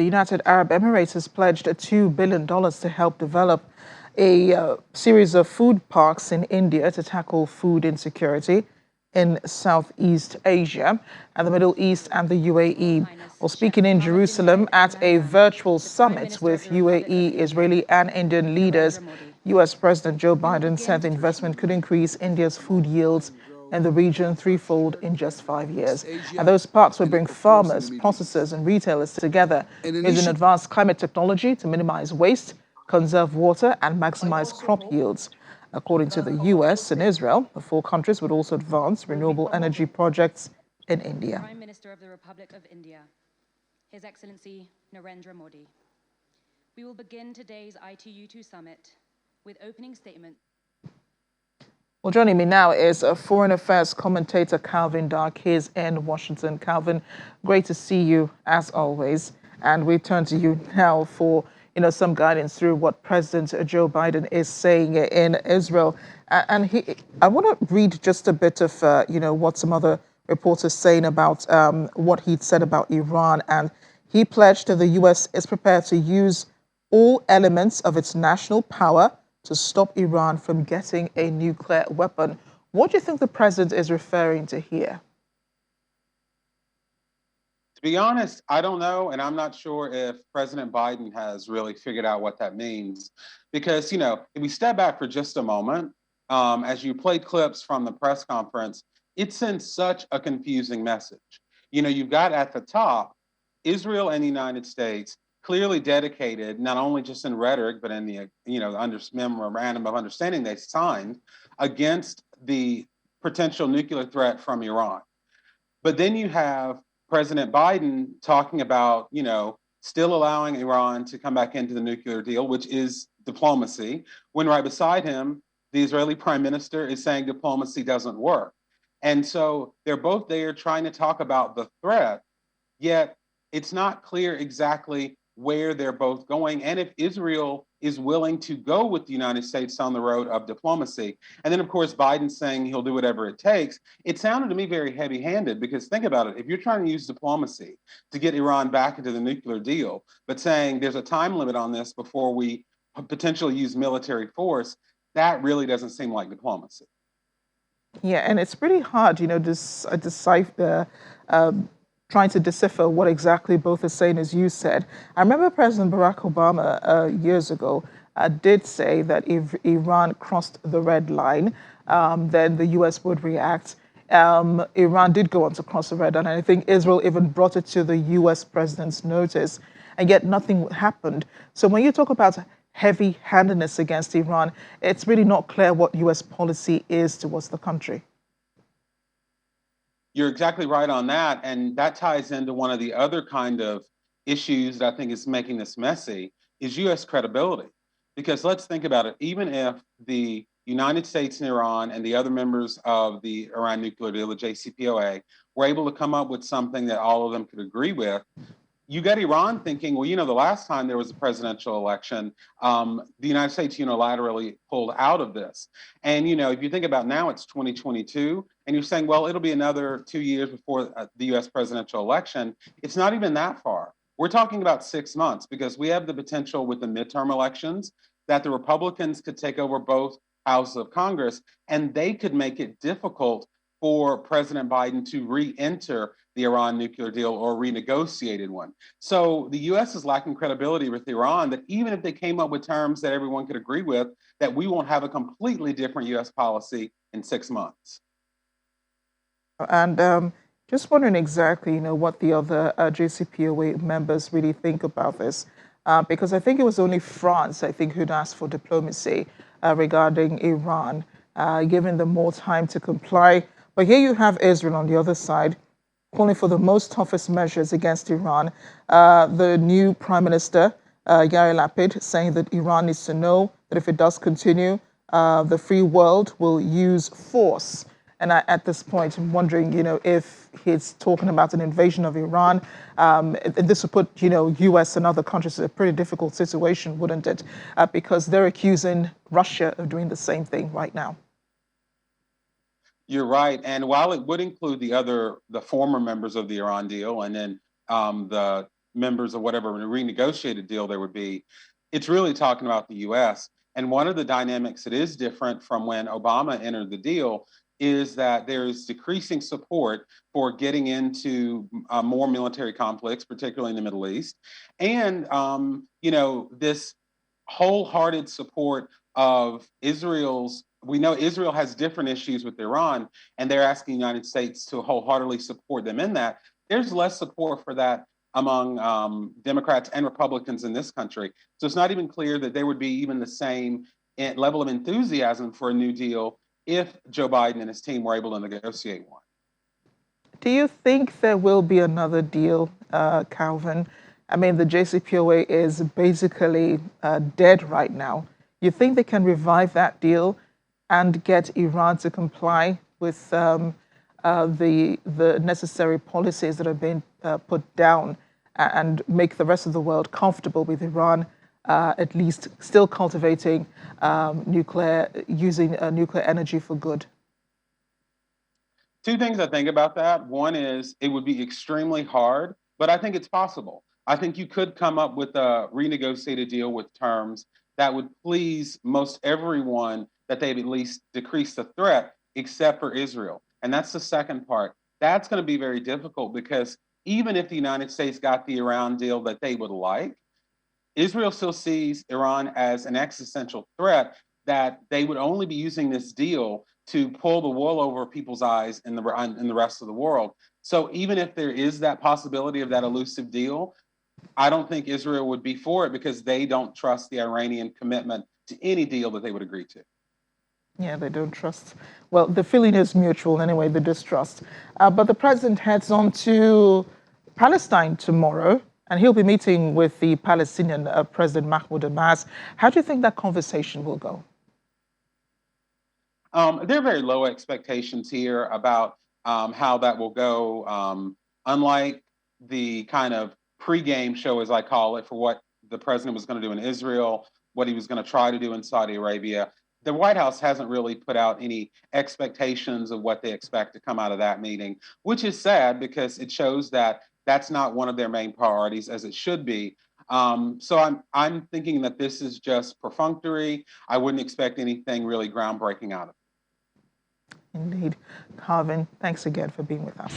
United Arab Emirates has pledged $2 billion to help develop a series of food parks in India to tackle food insecurity in Southeast Asia and the Middle East and the UAE. Well, speaking in Jerusalem at a virtual summit with UAE, Israeli and Indian leaders, U.S. President Joe Biden said the investment could increase India's food yields in the region threefold in just 5 years. And those parks will bring farmers, processors, and retailers together using advanced climate technology to minimize waste, conserve water, and maximize crop yields. According to the US and Israel, the four countries would also advance renewable energy projects in India. Prime Minister of the Republic of India, His Excellency Narendra Modi. We will begin today's ITU2 summit with opening statements. Well, joining me now is a foreign affairs commentator, Calvin Dark. He's in Washington. Calvin, great to see you as always. And we turn to you now for some guidance through what President Joe Biden is saying in Israel. And I want to read just a bit of what some other reporters saying about what he'd said about Iran. And he pledged that the U.S. is prepared to use all elements of its national power to stop Iran from getting a nuclear weapon. What do you think the president is referring to here? To be honest, I don't know, and I'm not sure if President Biden has really figured out what that means. Because, if we step back for just a moment, as you played clips from the press conference, it sends such a confusing message. You've got at the top, Israel and the United States clearly dedicated, not only just in rhetoric, but in the memorandum of understanding they signed against the potential nuclear threat from Iran. But then you have President Biden talking about, still allowing Iran to come back into the nuclear deal, which is diplomacy, when right beside him, the Israeli prime minister is saying diplomacy doesn't work. And so they're both there trying to talk about the threat, yet it's not clear exactly where they're both going, and if Israel is willing to go with the United States on the road of diplomacy. And then, of course, Biden saying he'll do whatever it takes. It sounded to me very heavy-handed, because think about it. If you're trying to use diplomacy to get Iran back into the nuclear deal, but saying there's a time limit on this before we potentially use military force, that really doesn't seem like diplomacy. Yeah, and it's pretty hard, trying to decipher what exactly both are saying, as you said. I remember President Barack Obama years ago did say that if Iran crossed the red line, then the U.S. would react. Iran did go on to cross the red line, and I think Israel even brought it to the U.S. president's notice, and yet nothing happened. So when you talk about heavy-handedness against Iran, it's really not clear what U.S. policy is towards the country. You're exactly right on that. And that ties into one of the other kind of issues that I think is making this messy is U.S. credibility. Because let's think about it. Even if the United States and Iran and the other members of the Iran nuclear deal, the JCPOA, were able to come up with something that all of them could agree with, you got Iran thinking, well, the last time there was a presidential election, the United States unilaterally pulled out of this. And, if you think about now, it's 2022, and you're saying, well, it'll be another 2 years before the U.S. presidential election. It's not even that far. We're talking about 6 months, because we have the potential with the midterm elections that the Republicans could take over both houses of Congress, and they could make it difficult for President Biden to re-enter the Iran nuclear deal or renegotiated one. So the U.S. is lacking credibility with Iran, that even if they came up with terms that everyone could agree with, that we won't have a completely different U.S. policy in 6 months. And just wondering exactly, what the other JCPOA members really think about this, because I think it was only France, who'd asked for diplomacy regarding Iran, giving them more time to comply. But here you have Israel on the other side, calling for the most toughest measures against Iran. The new Prime Minister, Yair Lapid, saying that Iran needs to know that if it does continue, the free world will use force. And at this point, I'm wondering, if he's talking about an invasion of Iran, this would put, U.S. and other countries in a pretty difficult situation, wouldn't it? Because they're accusing Russia of doing the same thing right now. You're right. And while it would include the former members of the Iran deal, and then the members of whatever renegotiated deal there would be, it's really talking about the US. And one of the dynamics that is different from when Obama entered the deal is that there's decreasing support for getting into more military conflicts, particularly in the Middle East. And, this wholehearted support of Israel's. We know Israel has different issues with Iran, and they're asking the United States to wholeheartedly support them in that. There's less support for that among Democrats and Republicans in this country. So it's not even clear that there would be even the same level of enthusiasm for a new deal if Joe Biden and his team were able to negotiate one. Do you think there will be another deal, Calvin? I mean, the JCPOA is basically dead right now. You think they can revive that deal and get Iran to comply with the necessary policies that have been put down and make the rest of the world comfortable with Iran, at least still cultivating using nuclear energy for good? Two things I think about that. One is it would be extremely hard, but I think it's possible. I think you could come up with a renegotiated deal with terms that would please most everyone, that they've at least decreased the threat, except for Israel. And that's the second part. That's going to be very difficult because even if the United States got the Iran deal that they would like, Israel still sees Iran as an existential threat, that they would only be using this deal to pull the wool over people's eyes in the rest of the world. So even if there is that possibility of that elusive deal, I don't think Israel would be for it because they don't trust the Iranian commitment to any deal that they would agree to. Yeah, they don't trust. Well, the feeling is mutual anyway, the distrust. But the president heads on to Palestine tomorrow, and he'll be meeting with the Palestinian President Mahmoud Abbas. How do you think that conversation will go? There are very low expectations here about how that will go. Unlike the kind of pregame show, as I call it, for what the president was going to do in Israel, what he was going to try to do in Saudi Arabia, the White House hasn't really put out any expectations of what they expect to come out of that meeting, which is sad because it shows that that's not one of their main priorities, as it should be. So I'm thinking that this is just perfunctory. I wouldn't expect anything really groundbreaking out of it. Indeed. Calvin, thanks again for being with us.